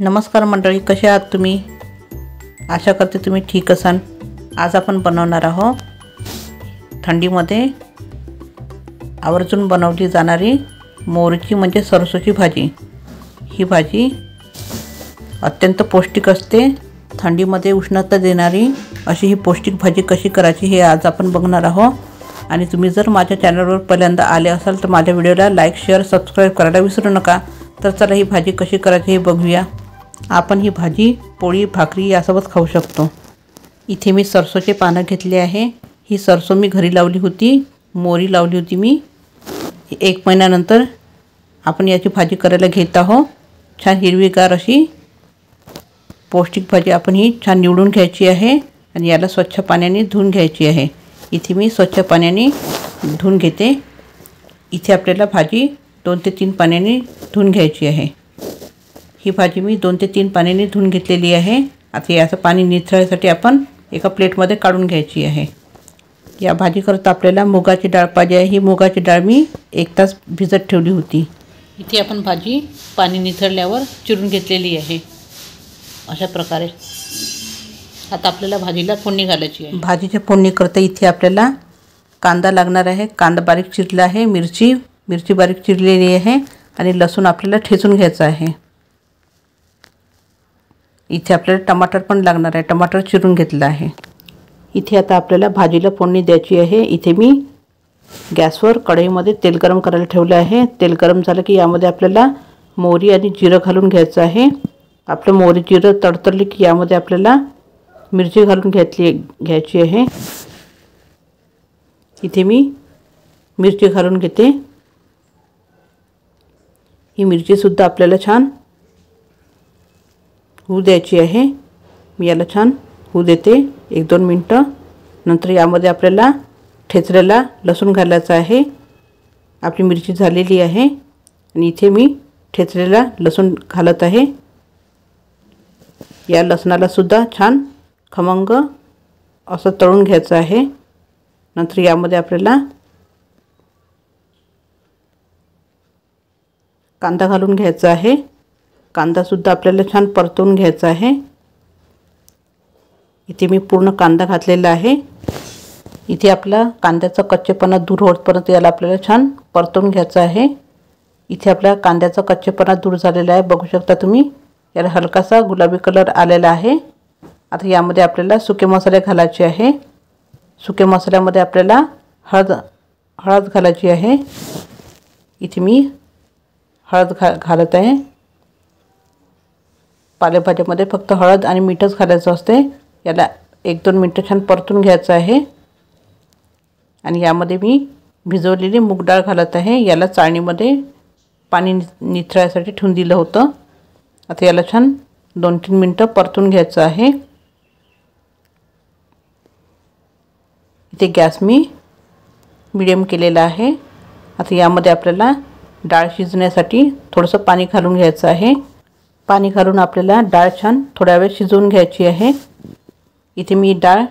नमस्कार मंडळी, कसे आहात तुम्ही? आशा करते तुम्ही ठीक असाल। आज आपण बनवणार आहोत थंडीमध्ये आवर्जून बनवली जाणारी मोहरीची म्हणजे सरसोची भाजी। ही भाजी अत्यंत पौष्टिक असते। थंडीमध्ये उष्णता देणारी अशी ही पौष्टिक भाजी कशी करायची हे आज आपण बघणार आहोत। आणि तुम्ही जर माझ्या चॅनलवर पहिल्यांदा आले असाल तर माझ्या व्हिडिओला लाईक शेअर सबस्क्राइब करायला विसरू नका। तर चला ही भाजी कशी करायची हे बघूया। आपण ही भाजी पोळी भाकरी यासोबत खाऊ शकतो। इथे मी सरसोचे पानं घेतले आहे। ही सरसो मी घरी लावली होती, मोहरी लावली होती मी। 1 महिन्यानंतर आपण याची भाजी करायला घेत आहोत। छान हिरवीगार अशी पौष्टिक भाजी आपण ही छान निवडून घ्यायची आहे आणि याला स्वच्छ पाण्याने धुवून घ्यायची आहे। इथे मी स्वच्छ पाण्याने धुवून घेते। इथे आपल्याला भाजी 2 ते 3 पाण्याने धुवून घ्यायची आहे। ही भाजी मी 2 ते 3 पाण्याने धुवून घेतलेली आहे। आता याचं पाणी निथळण्यासाठी आपण एका प्लेटमध्ये काढून घ्यायची आहे। या भाजीकरता आपल्याला मुगाची डाळ पाहिजे आहे। ही मुगाची डाळ मी 1 तास भिजत ठेवली होती। इथे आपण भाजी पाणी निथळल्यावर चिरून घेतलेली आहे अशा प्रकारे। आता आपल्याला भाजीला फोडणी घालायची आहे। भाजीच्या फोडणीकरता इथे आपल्याला कांदा लागणार आहे। कांदा बारीक चिरला आहे। मिरची बारीक चिरलेली आहे आणि लसूण आपल्याला ठेचून घ्यायचा आहे। इथे आपल्याला टमाटर पण लागणार आहे। टमाटर चिरून घेतला आहे। इथे आता आपल्याला भाजीला फोडणी द्यायची आहे। इथे मी गॅसवर कढईमध्ये तेल गरम करायला ठेवले आहे। तेल गरम झालं की यामध्ये आपल्याला मोहरी आणि जिरं घालून घ्यायचं आहे। आपलं मोहरी जिरं तडतडली की यामध्ये आपल्याला मिरची घालून घ्यायची आहे। इथे मी मिरची घालून घेते। ही मिरची सुद्धा आपल्याला छान होऊ द्यायची आहे। मी याला छान होऊ देते 1-2 मिनिटं। नंतर यामध्ये आपल्याला ठेचलेला लसूण घालायचा आहे। आपली मिरची झालेली आहे आणि इथे मी ठेचलेला लसूण घालत आहे। या लसणाला सुद्धा छान खमंग असं तळून घ्यायचं आहे। नंतर यामध्ये आपल्याला कांदा घालून घ्यायचा आहे। कांदा सुद्धा आपल्याला छान परतवून घ्यायचा आहे। इथे मी पूर्ण कांदा घातलेला आहे। इथे आपला कांद्याचा कच्चेपणा दूर होईपर्यंत याला आपल्याला छान परतवून घ्यायचं आहे। इथे आपल्या कांद्याचा कच्चेपणा दूर झालेला आहे, बघू शकता तुम्ही। याला हलकासा गुलाबी कलर आलेला आहे। आता यामध्ये आपल्याला सुके मसाले घालायचे आहे। सुके मसाल्यामध्ये आपल्याला हळद घालायची आहे। इथे मी हळद घालत आहे। पालेभाज्यामध्ये फक्त हळद आणि मीठच घालायचं असते। याला 1-2 मिनिटं छान परतून घ्यायचं आहे। आणि यामध्ये मी भिजवलेली मूग डाळ घालत आहे। याला चाळणीमध्ये पाणी निथळण्यासाठी ठेवून दिलं होतं। आता याला छान 2-3 मिनिटं परतून घ्यायचं आहे। इथे गॅस मी मीडियम केलेला आहे। आता यामध्ये आपल्याला डाळ शिजण्यासाठी थोडंसं पाणी घालून घ्यायचं आहे। पाणी घालून आपल्याला डाळ छान थोड्या वेळ शिजवून घ्यायची आहे। इथे मी डाळ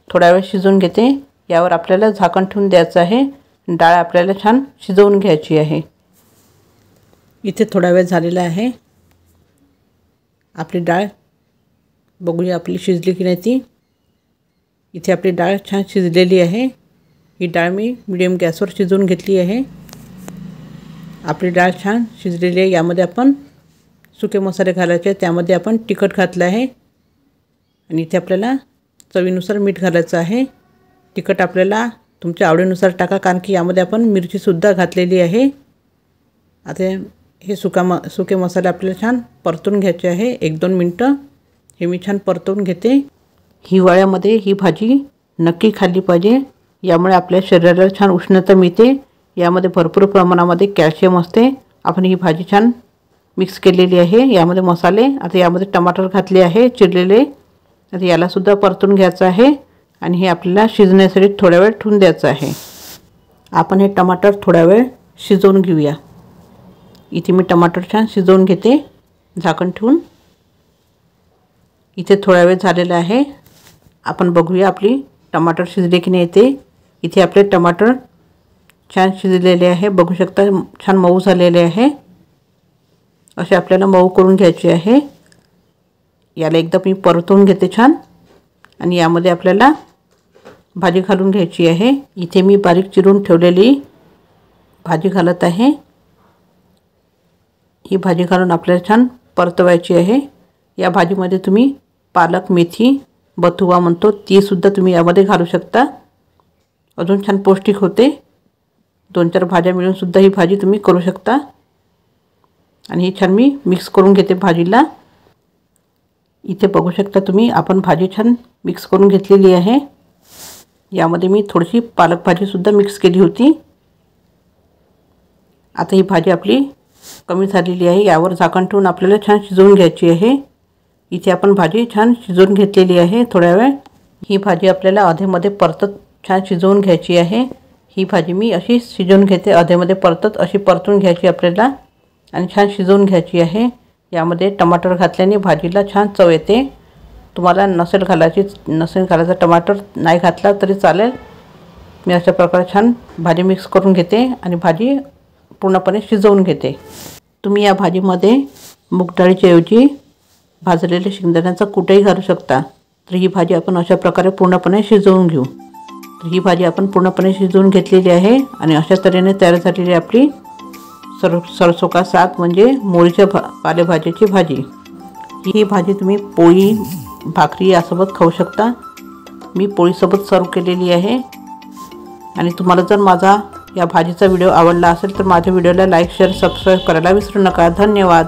थोड्या वेळ शिजवून घेते। यावर आपल्याला झाकण ठेवून द्यायचं आहे। डाळ आपल्याला छान शिजवून घ्यायची आहे। इथे थोडा वेळ झालेला आहे। आपली डाळ बघूया आपली शिजली की नाही ती। इथे आपली डाळ छान शिजलेली आहे। ही डाळ मी मीडियम गॅसवर शिजवून घेतली आहे। आपली डाळ छान शिजलेली आहे। यामध्ये आपण सुके मसाले घालायचे। त्यामध्ये आपण तिखट घातलं आहे आणि इथे आपल्याला चवीनुसार मीठ घालायचं आहे। तिखट आपल्याला तुमच्या आवडीनुसार टाका, कारण की यामध्ये आपण मिरचीसुद्धा घातलेली आहे। आता हे सुके मसाले आपल्याला छान परतून घ्यायचे आहे 1-2 मिनिटं। हे मी छान परतवून घेते। हिवाळ्यामध्ये ही भाजी नक्की खाल्ली पाहिजे। यामुळे आपल्या शरीराला छान उष्णता मिळते। यामध्ये भरपूर प्रमाणामध्ये कॅल्शियम असते। आपण ही भाजी छान मिक्स केलेली आहे यामध्ये मसाले। आता यामध्ये टमाटर घातले आहे चिरलेले। आता याला सुद्धा परतून घ्यायचं आहे आणि हे आपल्याला शिजण्यासाठी थोडा वेळ ठेवून द्यायचं आहे। आपण हे टमाटर थोडा वेळ शिजवून घेऊया। इथे मी टमाटर छान शिजवून घेते झाकण ठेवून। इथे थोडा वेळ झालेला आहे। आपण बघूया आपली टमाटर शिजले की नाही ते। इथे आपले टमाटर छान शिजलेले आहे, बघू शकता छान मऊ झालेले आहे। असे आपल्याला मऊ करून घ्यायचे आहे। याला एकदा मी परतून घेते छान आणि यामध्ये आपल्याला भाजी घालून घ्यायची आहे। इथे मी बारीक चिरून ठेवलेली भाजी घालत आहे। ही भाजी घालून आपल्याला छान परतवायची आहे। या भाजीमध्ये तुम्ही पालक, मेथी, बथुआ म्हणतो ती सुद्धा तुम्ही यामध्ये घालू शकता, अजून छान पौष्टिक होते। 2-4 भाज्या मिळून सुद्धा ही भाजी तुम्ही करू शकता। आणि ही छान मी मिक्स करून घेते भाजीला। इथे बघू शकता तुम्ही आपण भाजी छान मिक्स करून घेतलेली आहे। यामध्ये मी थोडीशी पालक भाजी सुद्धा मिक्स केली होती। आता ही भाजी आपली कमी झालेली आहे। यावर झाकण ठेवून आपल्याला छान शिजवून घ्यायची आहे। इथे आपण भाजी छान शिजवून घेतलेली आहे थोड्या वेळ। ही भाजी आपल्याला अधेमध्ये परतत छान शिजवून घ्यायची आहे। ही भाजी मी अशी शिजवून घेते, अधेमध्ये परतत अशी परतून घ्यायची आपल्याला आणि छान शिजवून घ्यायची आहे। यामध्ये टमाटर घातल्याने भाजीला छान चव येते। तुम्हाला नसेल घालायचा टमाटर नाही घातला तरी चालेल। मी अशा प्रकारे छान भाजी मिक्स करून घेते आणि भाजी पूर्णपणे शिजवून घेते। तुम्ही या भाजीमध्ये मूग डाळीच्या ऐवजी भाजलेले शेंगदाण्याचा कूटही घालू शकता। तर ही भाजी आपण अशा प्रकारे पूर्णपणे शिजवून घेऊ। तर ही भाजी आपण पूर्णपणे शिजवून घेतलेली आहे आणि अशा तऱ्हेने तयार झालेली आपली सरसों का साग म्हणजे मोळीच्या पालेभाजीची भाजी। ही भाजी तुम्ही पोळी, भाकरी यासोबत खाऊ शकता। मी पोळीसोबत सर्व केलेली आहे। आणि तुम्हाला जर माझा या भाजीचा व्हिडिओ आवडला असेल तर माझ्या व्हिडिओला लाईक, शेअर, सबस्क्राईब करायला विसरू नका। धन्यवाद।